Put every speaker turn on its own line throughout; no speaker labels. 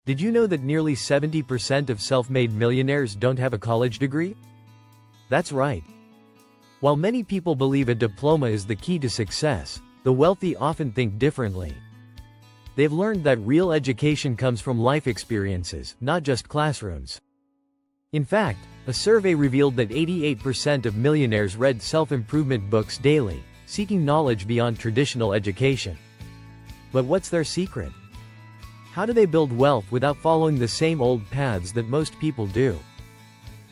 Did you know that nearly 70% of self-made millionaires don't have a college degree? That's right. While many people believe a diploma is the key to success, the wealthy often think differently. They've learned that real education comes from life experiences, not just classrooms. In fact, a survey revealed that 88% of millionaires read self-improvement books daily, seeking knowledge beyond traditional education. But what's their secret? How do they build wealth without following the same old paths that most people do?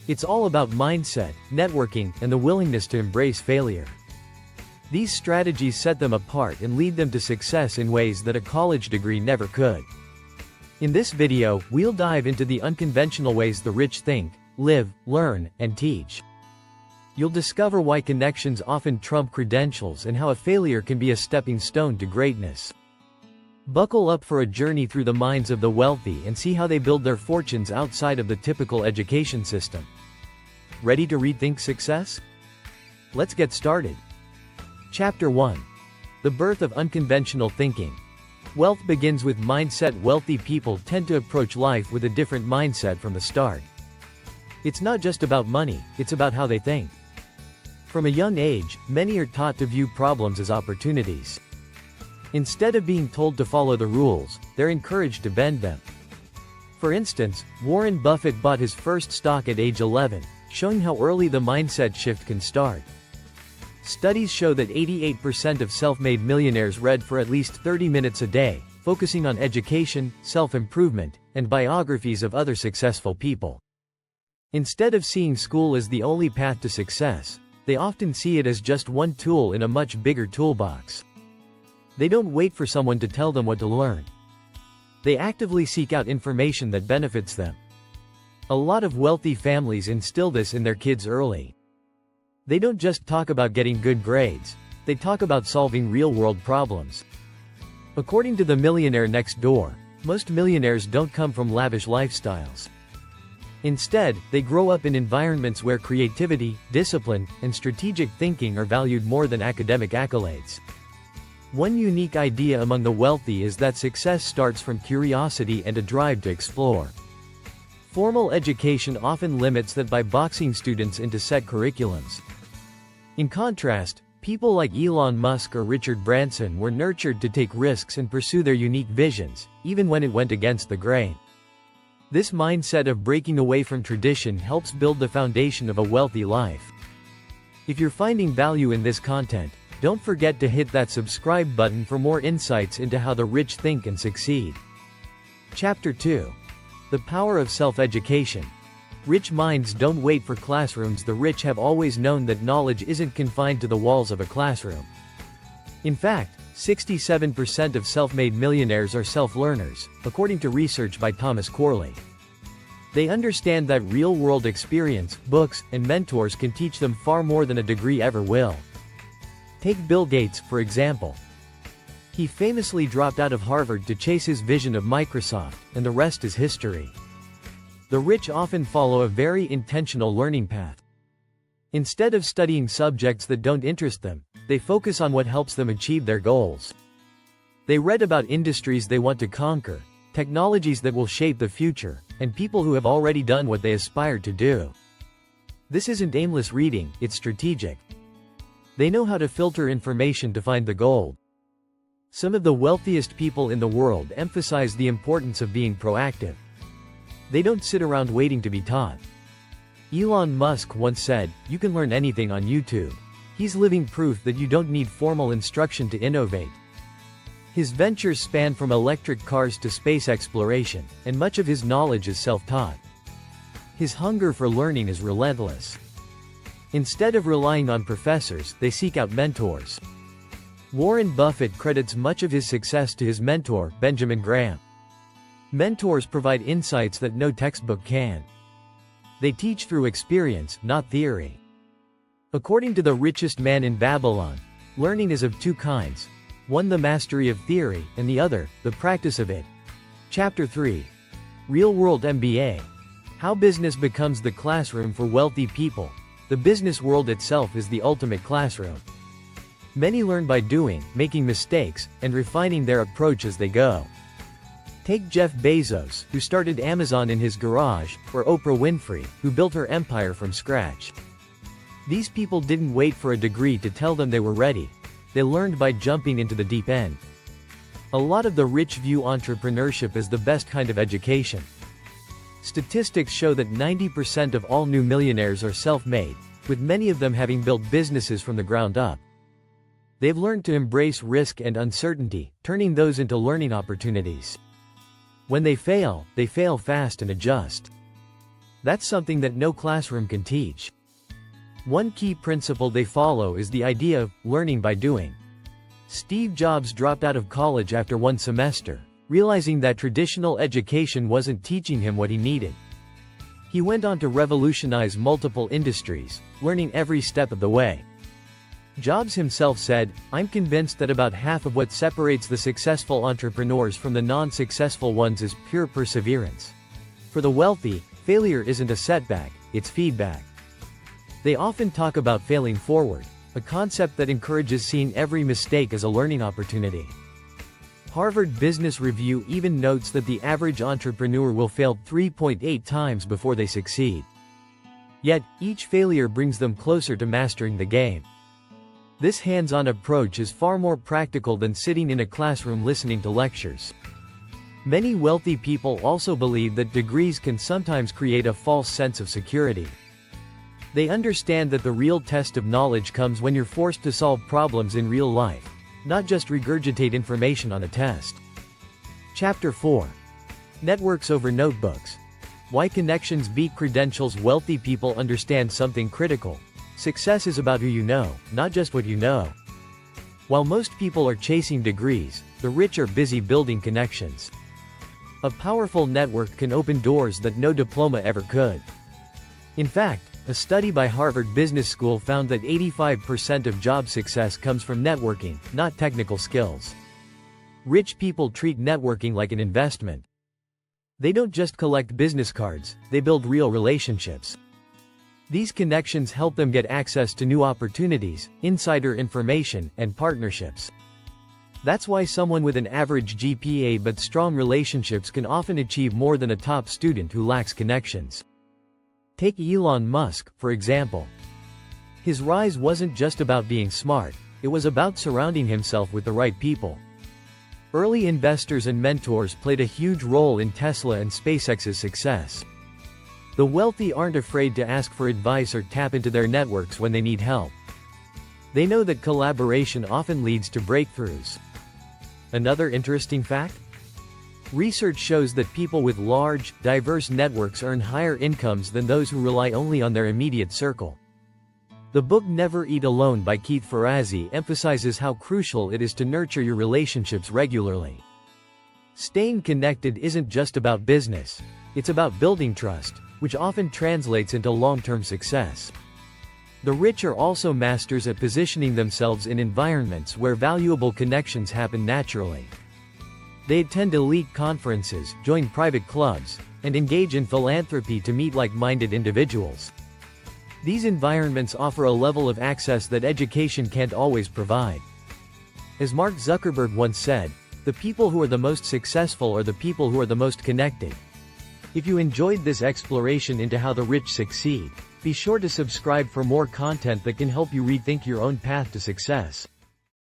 It's all about mindset, networking, and the willingness to embrace failure. These strategies set them apart and lead them to success in ways that a college degree never could. In this video, we'll dive into the unconventional ways the rich think, live, learn, and teach. You'll discover why connections often trump credentials and how a failure can be a stepping stone to greatness. Buckle up for a journey through the minds of the wealthy and see how they build their fortunes outside of the typical education system. Ready to rethink success? Let's get started. Chapter 1. The birth of unconventional thinking. Wealth begins with mindset. Wealthy people tend to approach life with a different mindset from the start. It's not just about money, it's about how they think. From a young age, many are taught to view problems as opportunities. Instead of being told to follow the rules, they're encouraged to bend them. For instance, Warren Buffett bought his first stock at age 11, showing how early the mindset shift can start. Studies show that 88% of self-made millionaires read for at least 30 minutes a day, focusing on education, self-improvement, and biographies of other successful people. Instead of seeing school as the only path to success, they often see it as just one tool in a much bigger toolbox. They don't wait for someone to tell them what to learn. They actively seek out information that benefits them. A lot of wealthy families instill this in their kids early. They don't just talk about getting good grades, they talk about solving real-world problems. According to The Millionaire Next Door, most millionaires don't come from lavish lifestyles. Instead, they grow up in environments where creativity, discipline, and strategic thinking are valued more than academic accolades. One unique idea among the wealthy is that success starts from curiosity and a drive to explore. Formal education often limits that by boxing students into set curriculums. In contrast, people like Elon Musk or Richard Branson were nurtured to take risks and pursue their unique visions, even when it went against the grain. This mindset of breaking away from tradition helps build the foundation of a wealthy life. If you're finding value in this content, don't forget to hit that subscribe button for more insights into how the rich think and succeed. Chapter 2. The power of self-education. Rich minds don't wait for classrooms. The rich have always known that knowledge isn't confined to the walls of a classroom. In fact, 67% of self-made millionaires are self-learners, according to research by Thomas Corley. They understand that real-world experience, books, and mentors can teach them far more than a degree ever will. Take Bill Gates, for example. He famously dropped out of Harvard to chase his vision of Microsoft, and the rest is history. The rich often follow a very intentional learning path. Instead of studying subjects that don't interest them, they focus on what helps them achieve their goals. They read about industries they want to conquer, technologies that will shape the future, and people who have already done what they aspire to do. This isn't aimless reading, it's strategic. They know how to filter information to find the gold. Some of the wealthiest people in the world emphasize the importance of being proactive. They don't sit around waiting to be taught. Elon Musk once said, "You can learn anything on YouTube." He's living proof that you don't need formal instruction to innovate. His ventures span from electric cars to space exploration, and much of his knowledge is self-taught. His hunger for learning is relentless. Instead of relying on professors, they seek out mentors. Warren Buffett credits much of his success to his mentor, Benjamin Graham. Mentors provide insights that no textbook can. They teach through experience, not theory. According to the richest man in Babylon, learning is of two kinds. One, the mastery of theory, and the other, the practice of it. Chapter 3. Real-world MBA. How business becomes the classroom for wealthy people. The business world itself is the ultimate classroom. Many learn by doing, making mistakes, and refining their approach as they go. Take Jeff Bezos, who started Amazon in his garage, or Oprah Winfrey, who built her empire from scratch. These people didn't wait for a degree to tell them they were ready. They learned by jumping into the deep end. A lot of the rich view entrepreneurship as the best kind of education. Statistics show that 90% of all new millionaires are self-made, with many of them having built businesses from the ground up. They've learned to embrace risk and uncertainty, turning those into learning opportunities. When they fail fast and adjust. That's something that no classroom can teach. One key principle they follow is the idea of learning by doing. Steve Jobs dropped out of college after one semester, realizing that traditional education wasn't teaching him what he needed. He went on to revolutionize multiple industries, learning every step of the way. Jobs himself said, "I'm convinced that about half of what separates the successful entrepreneurs from the non-successful ones is pure perseverance. For the wealthy, failure isn't a setback, it's feedback." They often talk about failing forward, a concept that encourages seeing every mistake as a learning opportunity. Harvard Business Review even notes that the average entrepreneur will fail 3.8 times before they succeed. Yet, each failure brings them closer to mastering the game. This hands-on approach is far more practical than sitting in a classroom listening to lectures. Many wealthy people also believe that degrees can sometimes create a false sense of security. They understand that the real test of knowledge comes when you're forced to solve problems in real life, not just regurgitate information on a test. Chapter 4. Networks over notebooks. Why connections beat credentials. Wealthy people understand something critical. Success is about who you know, not just what you know. While most people are chasing degrees, the rich are busy building connections. A powerful network can open doors that no diploma ever could. In fact, a study by Harvard Business School found that 85% of job success comes from networking, not technical skills. Rich people treat networking like an investment. They don't just collect business cards, they build real relationships. These connections help them get access to new opportunities, insider information, and partnerships. That's why someone with an average GPA but strong relationships can often achieve more than a top student who lacks connections. Take Elon Musk, for example. His rise wasn't just about being smart, it was about surrounding himself with the right people. Early investors and mentors played a huge role in Tesla and SpaceX's success. The wealthy aren't afraid to ask for advice or tap into their networks when they need help. They know that collaboration often leads to breakthroughs. Another interesting fact? Research shows that people with large, diverse networks earn higher incomes than those who rely only on their immediate circle. The book Never Eat Alone by Keith Ferrazzi emphasizes how crucial it is to nurture your relationships regularly. Staying connected isn't just about business, it's about building trust, which often translates into long-term success. The rich are also masters at positioning themselves in environments where valuable connections happen naturally. They attend elite conferences, join private clubs, and engage in philanthropy to meet like-minded individuals. These environments offer a level of access that education can't always provide. As Mark Zuckerberg once said, "The people who are the most successful are the people who are the most connected." If you enjoyed this exploration into how the rich succeed, be sure to subscribe for more content that can help you rethink your own path to success.